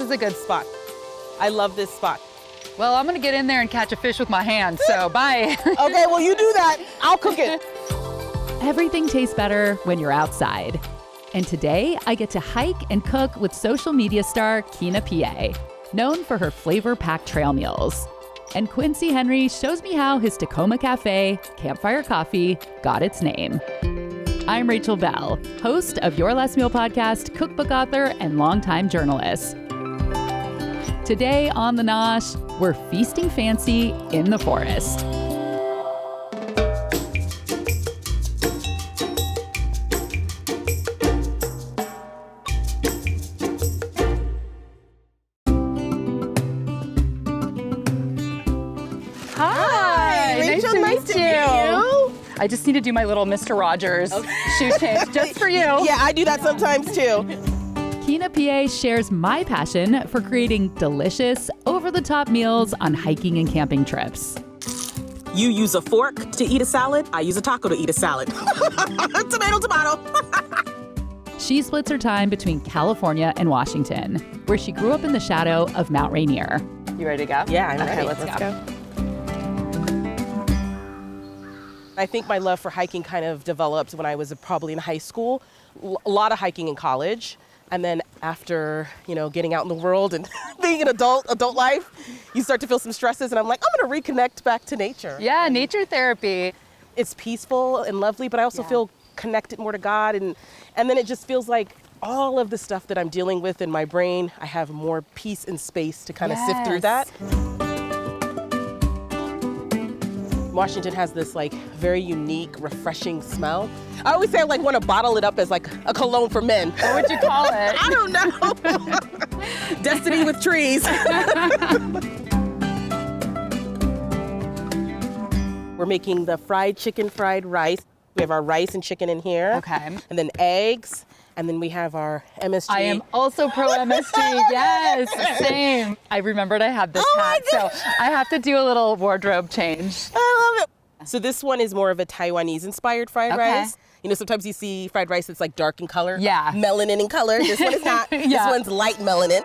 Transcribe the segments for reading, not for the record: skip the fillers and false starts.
is a good spot. I love this spot. Well, I'm gonna get in there and catch a fish with my hands, so bye. Okay, well, you do that. I'll cook it. Everything tastes better when you're outside. And today, I get to hike and cook with social media star Peay, known for her flavor-packed trail meals. And Quincy Henry shows me how his Tacoma cafe, Campfire Coffee, got its name. I'm Rachel Belle, host of Your Last Meal podcast, cookbook author, and longtime journalist. Today on the Nosh, we're feasting fancy in the forest. Hi, Rachel, nice to meet you. I just need to do my little Mr. Rogers shoe change just for you. Yeah, I do that sometimes too. Peay shares my passion for creating delicious, over-the-top meals on hiking and camping trips. You use a fork to eat a salad, I use a taco to eat a salad. Tomato, tomato. She splits her time between California and Washington, where she grew up in the shadow of Mount Rainier. You ready to go? Yeah, I'm Okay, ready. let's go. I think my love for hiking kind of developed when I was probably in high school. A lot of hiking in college. And then after, getting out in the world and being an adult life, you start to feel some stresses. And I'm like, I'm going to reconnect back to nature. Yeah, nature therapy. It's peaceful and lovely, but I also feel connected more to God. And then it just feels like all of the stuff that I'm dealing with in my brain, I have more peace and space to kind of sift through that. Washington has this very unique, refreshing smell. I always say I want to bottle it up as a cologne for men. What would you call it? I don't know. Destiny with trees. We're making the fried chicken, fried rice. We have our rice and chicken in here. Okay. And then eggs. And then we have our MSG. I am also pro MSG. Yes, same. I remembered I had this hat, so I have to do a little wardrobe change. I love it. So this one is more of a Taiwanese-inspired fried rice. Sometimes you see fried rice that's dark in color. Yeah. Melanin in color. This one is not. This one's light melanin.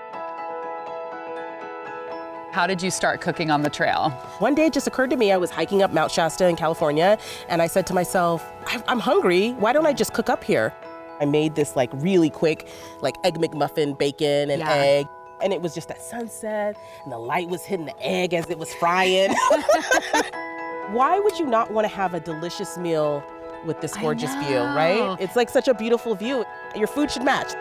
How did you start cooking on the trail? One day it just occurred to me, I was hiking up Mount Shasta in California, and I said to myself, I'm hungry. Why don't I just cook up here? I made this really quick, egg McMuffin, bacon and egg. And it was just at sunset, and the light was hitting the egg as it was frying. Why would you not want to have a delicious meal with this gorgeous view, right? It's such a beautiful view. Your food should match.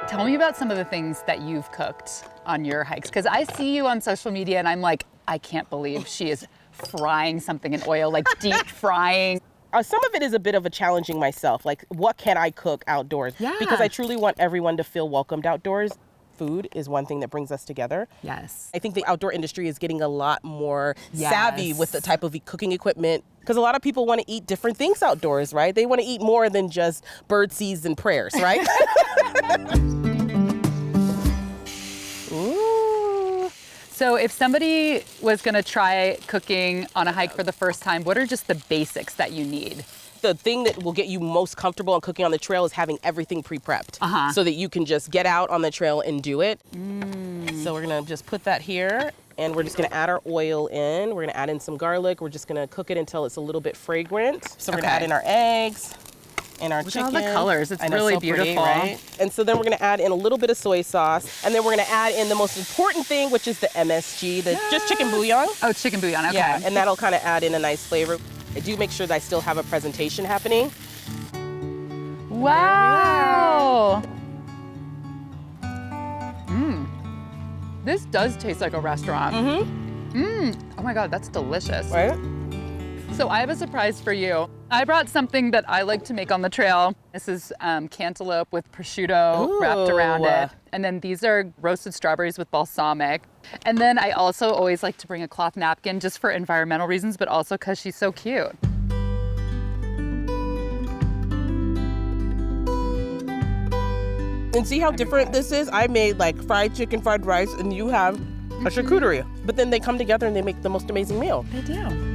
Tell me about some of the things that you've cooked on your hikes, because I see you on social media and I'm like, I can't believe she is frying something in oil, deep frying. Some of it is a bit of a challenging myself. What can I cook outdoors? Yeah. Because I truly want everyone to feel welcomed outdoors. Food is one thing that brings us together. Yes. I think the outdoor industry is getting a lot more savvy with the type of cooking equipment, because a lot of people want to eat different things outdoors, right? They want to eat more than just bird seeds and prayers, right? Ooh. So if somebody was going to try cooking on a hike for the first time, what are just the basics that you need? The thing that will get you most comfortable in cooking on the trail is having everything pre-prepped so that you can just get out on the trail and do it. So we're gonna just put that here, and we're just gonna add our oil in. We're gonna add in some garlic. We're just gonna cook it until it's a little bit fragrant. So we're gonna add in our eggs and our chicken. All the colors, it's I know, really so beautiful. Pretty, right? And so then we're gonna add in a little bit of soy sauce, and then we're gonna add in the most important thing, which is the MSG, just chicken bouillon. Oh, chicken bouillon, okay. Yeah, and that'll kind of add in a nice flavor. I do make sure that I still have a presentation happening. Wow! This does taste like a restaurant. Oh my God, that's delicious. Right? So I have a surprise for you. I brought something that I like to make on the trail. This is cantaloupe with prosciutto wrapped around it. And then these are roasted strawberries with balsamic. And then I also always like to bring a cloth napkin just for environmental reasons, but also because she's so cute. And see how different this is? I made fried chicken, fried rice, and you have a charcuterie. But then they come together and they make the most amazing meal. They do.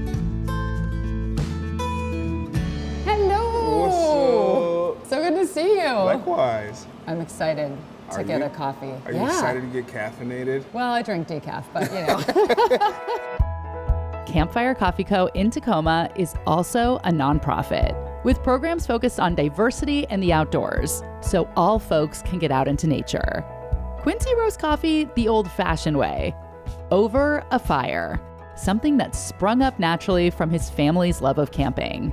Hello! What's up? So good to see you. Likewise. I'm excited. to get a coffee. Are you excited to get caffeinated? Well, I drink decaf, but you know. Campfire Coffee Co. in Tacoma is also a nonprofit with programs focused on diversity and the outdoors, so all folks can get out into nature. Quincy roasts coffee the old-fashioned way, over a fire, something that sprung up naturally from his family's love of camping.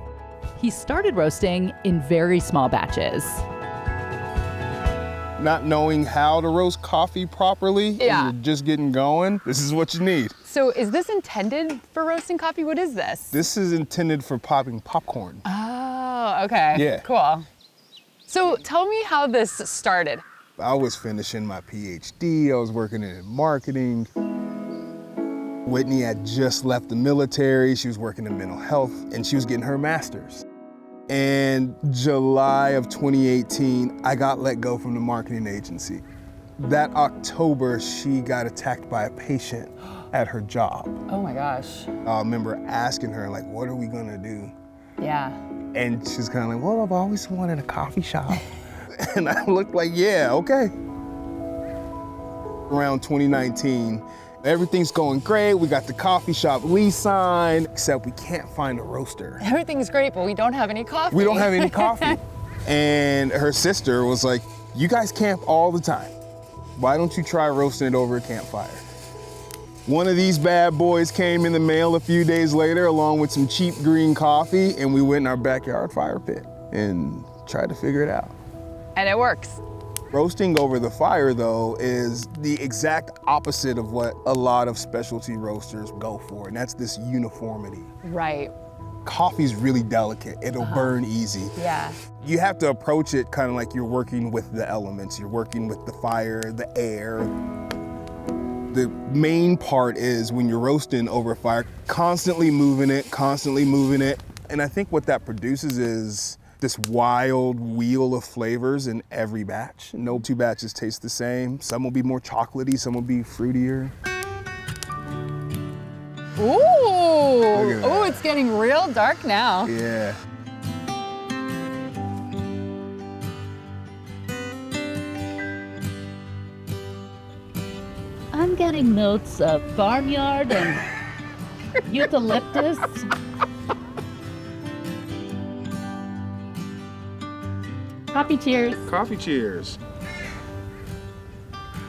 He started roasting in very small batches. Not knowing how to roast coffee properly, and you're just getting going, this is what you need. So is this intended for roasting coffee? What is this? This is intended for popping popcorn. Oh, okay. Yeah. Cool. So tell me how this started. I was finishing my PhD, I was working in marketing. Whitney had just left the military, she was working in mental health, and she was getting her master's. And July of 2018, I got let go from the marketing agency. That October, she got attacked by a patient at her job. Oh my gosh. I remember asking her, like, what are we gonna do? Yeah. And she's kind of like, well, I've always wanted a coffee shop. And I looked like, yeah, okay. Around 2019, everything's going great. We got the coffee shop lease signed, except we can't find a roaster. Everything's great, but we don't have any coffee. We don't have any coffee. And her sister was like, you guys camp all the time. Why don't you try roasting it over a campfire? One of these bad boys came in the mail a few days later along with some cheap green coffee, and we went in our backyard fire pit and tried to figure it out. And it works. Roasting over the fire, though, is the exact opposite of what a lot of specialty roasters go for, and that's this uniformity. Right. Coffee's really delicate. It'll burn easy. Yeah. You have to approach it kind of like you're working with the elements. You're working with the fire, the air. The main part is when you're roasting over fire, constantly moving it. And I think what that produces is this wild wheel of flavors in every batch. No two batches taste the same. Some will be more chocolatey, some will be fruitier. Ooh, it's getting real dark now. Yeah. I'm getting notes of barnyard and eucalyptus. Coffee cheers. Coffee cheers.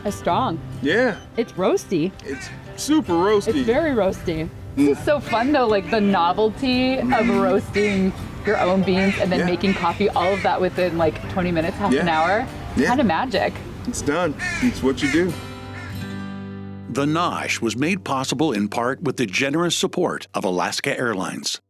It's strong. Yeah, It's roasty. it's super roasty. It's very roasty. This is so fun though, like the novelty of roasting your own beans and then Yeah. making coffee, all of that within like 20 minutes, half an Yeah. hour. Yeah. Kind of magic. It's done. It's what you do. The Nosh was made possible in part with the generous support of Alaska Airlines.